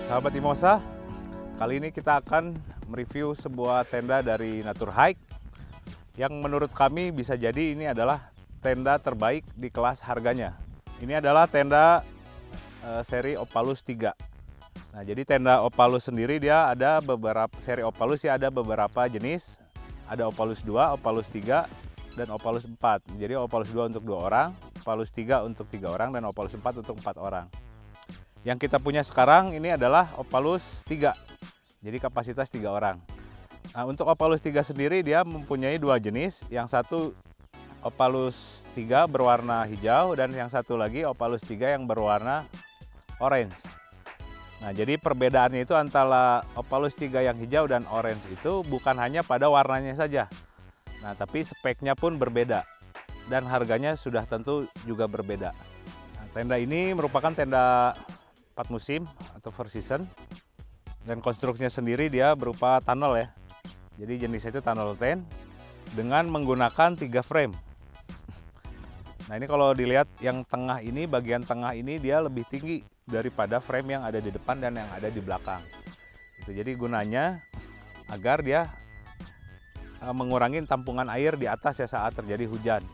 Sahabat Imosa, kali ini kita akan mereview sebuah tenda dari Naturhike yang menurut kami bisa jadi ini adalah tenda terbaik di kelas harganya. Ini adalah tenda seri Opalus 3. Nah, jadi tenda Opalus sendiri dia ada beberapa seri Opalus ya, ada beberapa jenis. Ada Opalus 2, Opalus 3, dan Opalus 4. Jadi Opalus 2 untuk 2 orang, Opalus 3 untuk 3 orang, dan Opalus 4 untuk 4 orang. Yang kita punya sekarang ini adalah Opalus 3. Jadi kapasitas 3 orang. Nah, untuk Opalus 3 sendiri dia mempunyai dua jenis. Yang satu Opalus 3 berwarna hijau dan yang satu lagi Opalus 3 yang berwarna orange. Nah, jadi perbedaannya itu antara Opalus 3 yang hijau dan orange itu bukan hanya pada warnanya saja. Nah, tapi speknya pun berbeda dan harganya sudah tentu juga berbeda. Nah, tenda ini merupakan tenda 4 musim atau 4 season dan konstruksinya sendiri dia berupa tunnel ya. Jadi jenisnya itu tunnel tent dengan menggunakan 3 frame. Nah, ini kalau dilihat yang tengah ini, bagian tengah ini dia lebih tinggi daripada frame yang ada di depan dan yang ada di belakang. Jadi gunanya agar dia mengurangi tampungan air di atas ya saat terjadi hujan.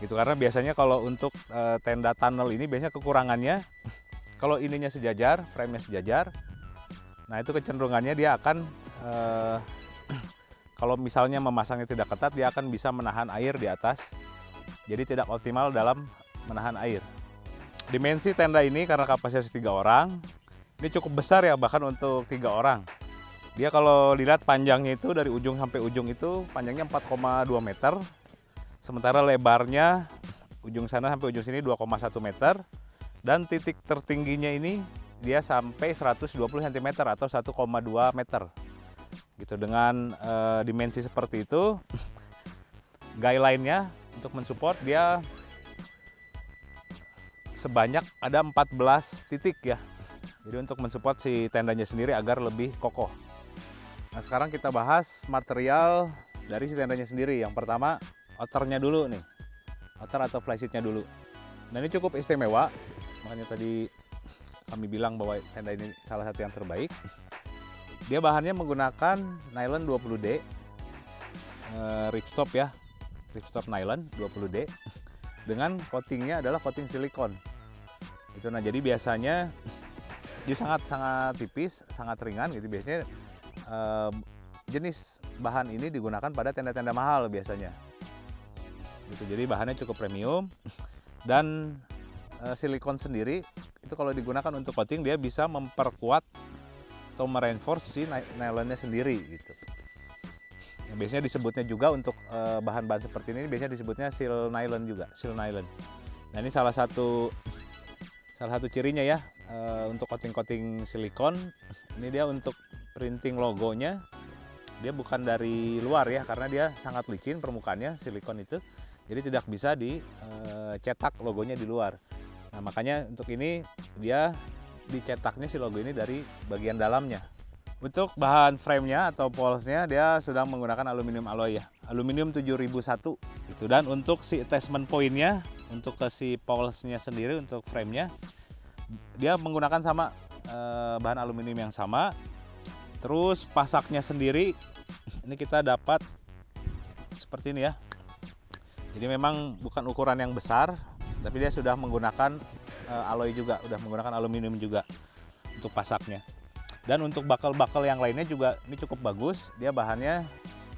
Karena biasanya kalau untuk tenda tunnel ini biasanya kekurangannya kalau ininya sejajar, frame-nya sejajar. Nah, itu kecenderungannya dia akan kalau misalnya memasangnya tidak ketat, dia akan bisa menahan air di atas. Jadi tidak optimal dalam menahan air. Dimensi tenda ini karena kapasitas 3 orang, ini cukup besar ya, bahkan untuk 3 orang. Dia kalau dilihat panjangnya itu dari ujung sampai ujung itu panjangnya 4,2 meter. Sementara lebarnya ujung sana sampai ujung sini 2,1 meter. Dan titik tertingginya ini dia sampai 120 cm atau 1,2 meter. Dengan dimensi seperti itu, guideline-nya untuk mensupport dia sebanyak ada 14 titik ya. Jadi untuk mensupport si tendanya sendiri agar lebih kokoh. Nah, sekarang kita bahas material dari si tendanya sendiri. Yang pertama, outernya dulu nih. Outer atau flysheet-nya dulu. Nah, ini cukup istimewa. Makanya tadi kami bilang bahwa tenda ini salah satu yang terbaik. Dia bahannya menggunakan nylon 20D. Ripstop ya. Ripstop nylon 20D. Dengan coatingnya adalah coating silikon. Nah, jadi biasanya dia sangat tipis, sangat ringan gitu. Biasanya jenis bahan ini digunakan pada tenda-tenda mahal biasanya. Jadi bahannya cukup premium dan silikon sendiri itu kalau digunakan untuk coating dia bisa memperkuat atau mereinforce si nylonnya sendiri gitu. Biasanya disebutnya juga untuk bahan-bahan seperti ini biasanya disebutnya seal nylon juga, seal nylon. Nah, ini salah satu cirinya ya untuk coating silikon. Ini dia untuk printing logonya. Dia bukan dari luar ya, karena dia sangat licin permukaannya silikon itu. Jadi tidak bisa dicetak logonya di luar. Nah, makanya untuk ini dia dicetaknya si logo ini dari bagian dalamnya. Untuk bahan frame-nya atau poles-nya dia sudah menggunakan aluminium alloy ya. Aluminium 7001 itu. Dan untuk si attachment point-nya, untuk ke si poles-nya sendiri untuk frame-nya dia menggunakan sama bahan aluminium yang sama. Terus pasaknya sendiri ini kita dapat seperti ini ya. Jadi memang bukan ukuran yang besar, tapi dia sudah menggunakan alloy juga, sudah menggunakan aluminium juga untuk pasaknya. Dan untuk bakal-bakal yang lainnya juga ini cukup bagus. Dia bahannya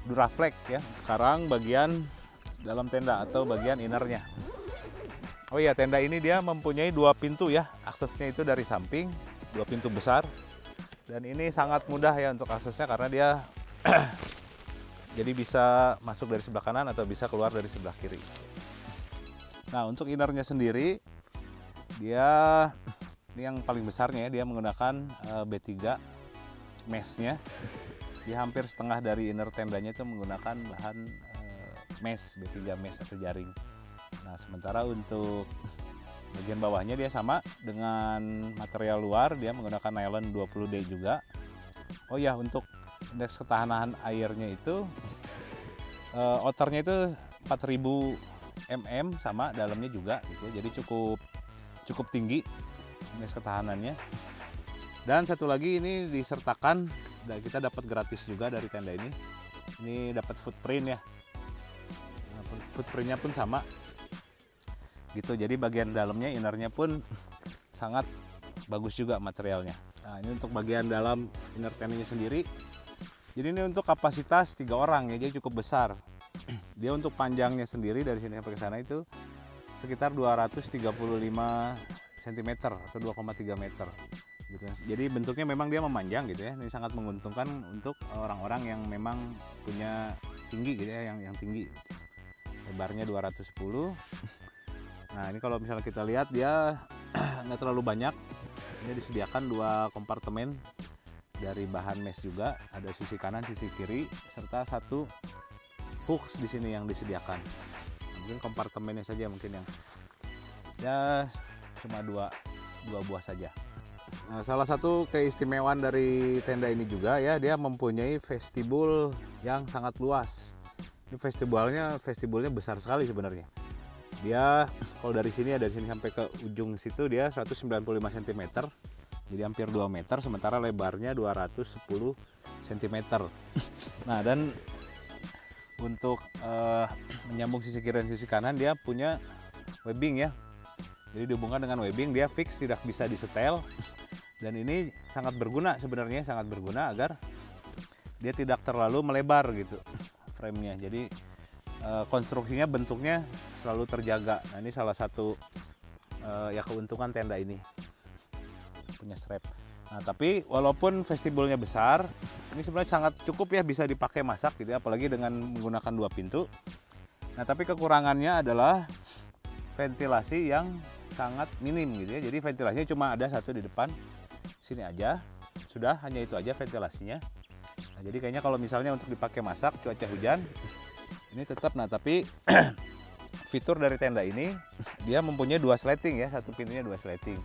Duraflex ya. Sekarang bagian dalam tenda atau bagian innernya. Oh iya, tenda ini dia mempunyai 2 pintu ya. Aksesnya itu dari samping, 2 pintu besar. Dan ini sangat mudah ya untuk aksesnya karena dia jadi bisa masuk dari sebelah kanan atau bisa keluar dari sebelah kiri. Nah, untuk innernya sendiri dia ini yang paling besarnya ya, dia menggunakan B3 meshnya. Dia hampir setengah dari inner tendanya itu menggunakan bahan mesh, B3 mesh atau jaring. Nah, sementara untuk bagian bawahnya dia sama dengan material luar, dia menggunakan nylon 20D juga. Oh ya, untuk indeks ketahanan airnya itu outernya itu 4000 mm sama dalamnya juga gitu. Jadi cukup tinggi indeks ketahanannya. Dan satu lagi ini disertakan, kita dapat gratis juga dari tenda ini. Ini dapat footprint ya. Footprintnya pun sama. Gitu. Jadi bagian dalamnya, innernya pun sangat bagus juga materialnya. Nah, ini untuk bagian dalam inner tendanya sendiri. Jadi ini untuk kapasitas 3 orang ya, jadi cukup besar. Dia untuk panjangnya sendiri dari sini sampai ke sana itu sekitar 235 cm atau 2,3 meter. Gitu. Jadi bentuknya memang dia memanjang gitu ya. Ini sangat menguntungkan untuk orang-orang yang memang punya tinggi gitu ya, yang tinggi. Lebarnya 210. Nah, ini kalau misalnya kita lihat dia nggak terlalu banyak. Ini disediakan 2 kompartemen dari bahan mesh juga, ada sisi kanan, sisi kiri, serta 1 hooks di sini yang disediakan. Mungkin kompartemennya saja mungkin yang ya cuma dua buah saja. Nah, salah satu keistimewaan dari tenda ini juga ya, dia mempunyai vestibul yang sangat luas. Ini vestibulnya besar sekali sebenarnya. Dia kalau dari sini sampai ke ujung situ dia 195 cm. Jadi hampir 2 meter, sementara lebarnya 210 cm. Nah, dan untuk menyambung sisi kiri dan sisi kanan dia punya webbing ya. Jadi dihubungkan dengan webbing, dia fix, tidak bisa disetel. Dan ini sangat berguna sebenarnya, sangat berguna agar dia tidak terlalu melebar gitu framenya. Jadi konstruksinya, bentuknya selalu terjaga. Nah, ini salah satu ya keuntungan tenda ini, punya strap. Nah, tapi walaupun vestibulnya besar, ini sebenarnya sangat cukup ya, bisa dipakai masak gitu ya, apalagi dengan menggunakan 2 pintu. Nah, tapi kekurangannya adalah ventilasi yang sangat minim gitu ya. Jadi ventilasinya cuma ada 1 di depan sini aja, sudah, hanya itu aja ventilasinya. Nah, jadi kayaknya kalau misalnya untuk dipakai masak cuaca hujan ini tetap. Nah, tapi fitur dari tenda ini dia mempunyai 2 sleting ya, 1 pintunya 2 sleting.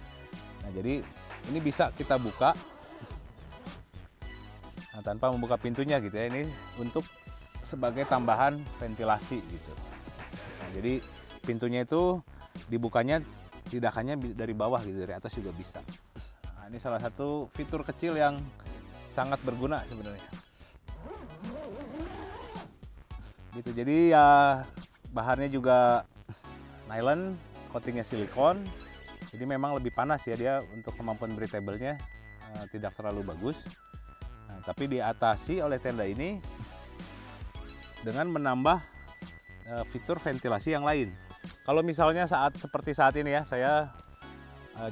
Nah, jadi ini bisa kita buka tanpa membuka pintunya gitu ya. Ini untuk sebagai tambahan ventilasi gitu. Nah, jadi pintunya itu dibukanya tidak hanya dari bawah gitu, dari atas juga bisa. Nah, ini salah satu fitur kecil yang sangat berguna sebenarnya. Gitu. Jadi ya bahannya juga nylon, coatingnya silikon. Jadi memang lebih panas ya, dia untuk kemampuan breathable-nya tidak terlalu bagus. Nah, tapi diatasi oleh tenda ini dengan menambah fitur ventilasi yang lain. Kalau misalnya seperti saat ini ya, saya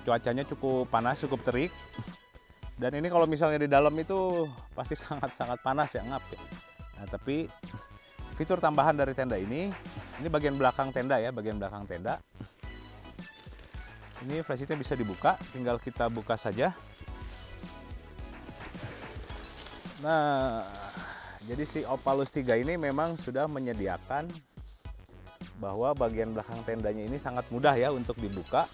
cuacanya cukup panas, cukup terik. Dan ini kalau misalnya di dalam itu pasti sangat-sangat panas ya, ngap ya. Nah, tapi fitur tambahan dari tenda ini bagian belakang tenda ya, bagian belakang tenda. Ini flashlight-nya bisa dibuka, tinggal kita buka saja. Nah, jadi si Opalus 3 ini memang sudah menyediakan bahwa bagian belakang tendanya ini sangat mudah ya untuk dibuka.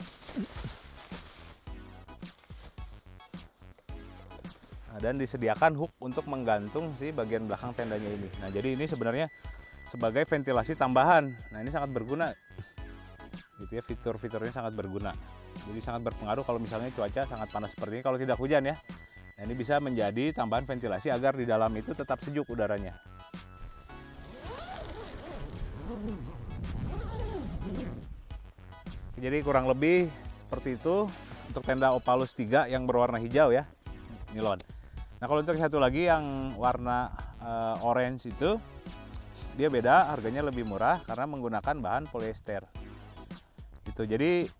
Nah, dan disediakan hook untuk menggantung si bagian belakang tendanya ini. Nah, jadi ini sebenarnya sebagai ventilasi tambahan. Nah, ini sangat berguna. Gitu ya, fitur-fiturnya sangat berguna. Jadi sangat berpengaruh kalau misalnya cuaca sangat panas seperti ini, kalau tidak hujan ya. Nah, ini bisa menjadi tambahan ventilasi agar di dalam itu tetap sejuk udaranya. Jadi kurang lebih seperti itu untuk tenda Opalus 3 yang berwarna hijau ya, nilon. Nah, kalau untuk satu lagi yang warna orange itu, dia beda, harganya lebih murah karena menggunakan bahan polyester. Gitu. Jadi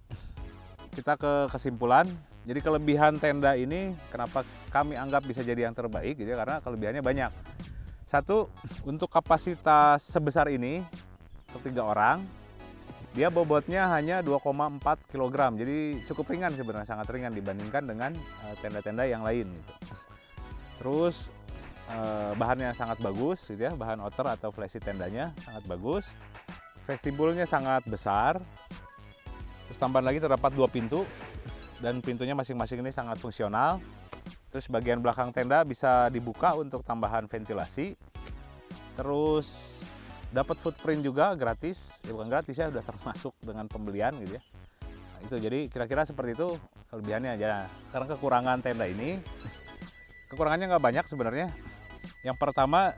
kita ke kesimpulan, jadi kelebihan tenda ini kenapa kami anggap bisa jadi yang terbaik gitu ya, karena kelebihannya banyak. Satu, untuk kapasitas sebesar ini untuk 3 orang, dia bobotnya hanya 2,4 kg. Jadi cukup ringan sebenarnya, sangat ringan dibandingkan dengan tenda-tenda yang lain gitu. Terus bahannya sangat bagus gitu ya, bahan outer atau flashing tendanya sangat bagus. Vestibulnya sangat besar. Terus tambahan lagi terdapat 2 pintu dan pintunya masing-masing ini sangat fungsional. Terus bagian belakang tenda bisa dibuka untuk tambahan ventilasi. Terus dapat footprint juga gratis, ya bukan gratis ya, udah termasuk dengan pembelian gitu ya. Nah, Itu jadi kira-kira seperti itu kelebihannya aja. Sekarang kekurangan tenda ini, kekurangannya nggak banyak sebenarnya. Yang pertama,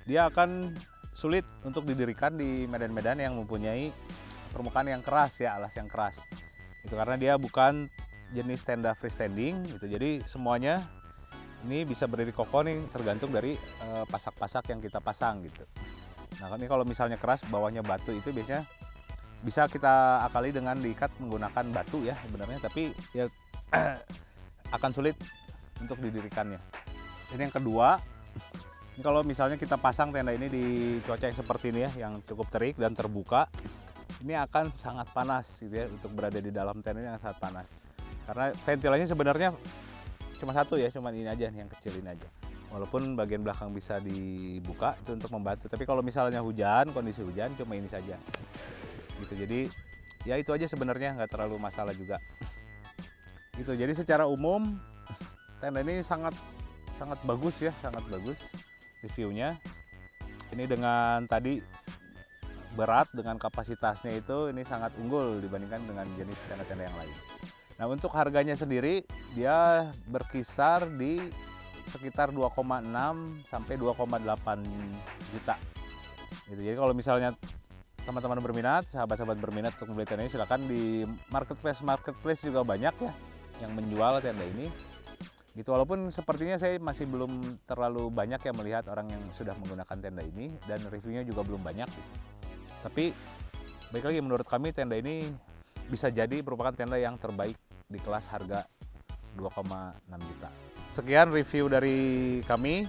dia akan sulit untuk didirikan di medan-medan yang mempunyai permukaan yang keras ya, alas yang keras. Itu karena dia bukan jenis tenda freestanding gitu. Jadi semuanya ini bisa berdiri kokoh nih tergantung dari pasak-pasak yang kita pasang gitu. Nah, ini kalau misalnya keras bawahnya batu itu biasanya bisa kita akali dengan diikat menggunakan batu ya sebenarnya, tapi ya akan sulit untuk didirikannya. Ini yang kedua, ini kalau misalnya kita pasang tenda ini di cuaca yang seperti ini ya, yang cukup terik dan terbuka, ini akan sangat panas gitu ya, untuk berada di dalam tenda ini yang sangat panas. Karena ventilasinya sebenarnya cuma satu ya, cuma ini aja yang kecil ini aja. Walaupun bagian belakang bisa dibuka itu untuk membantu, tapi kalau misalnya hujan, kondisi hujan cuma ini saja gitu. Jadi ya itu aja sebenarnya, nggak terlalu masalah juga gitu. Jadi secara umum tenda ini sangat bagus ya, sangat bagus reviewnya. Ini dengan tadi berat dengan kapasitasnya itu, ini sangat unggul dibandingkan dengan jenis tenda-tenda yang lain. Nah, untuk harganya sendiri dia berkisar di sekitar 2,6 sampai 2,8 juta gitu. Jadi kalau misalnya teman-teman berminat, sahabat-sahabat berminat untuk membeli tenda ini, silakan di marketplace juga banyak ya yang menjual tenda ini gitu. Walaupun sepertinya saya masih belum terlalu banyak ya melihat orang yang sudah menggunakan tenda ini, dan reviewnya juga belum banyak gitu. Tapi baik lagi, menurut kami tenda ini bisa jadi merupakan tenda yang terbaik di kelas harga 2,6 juta. Sekian review dari kami.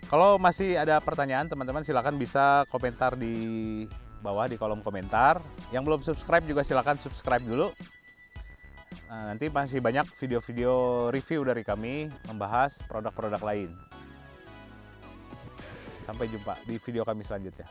Kalau masih ada pertanyaan, teman-teman silakan bisa komentar di bawah di kolom komentar. Yang belum subscribe juga silakan subscribe dulu. Nah, nanti masih banyak video-video review dari kami membahas produk-produk lain. Sampai jumpa di video kami selanjutnya.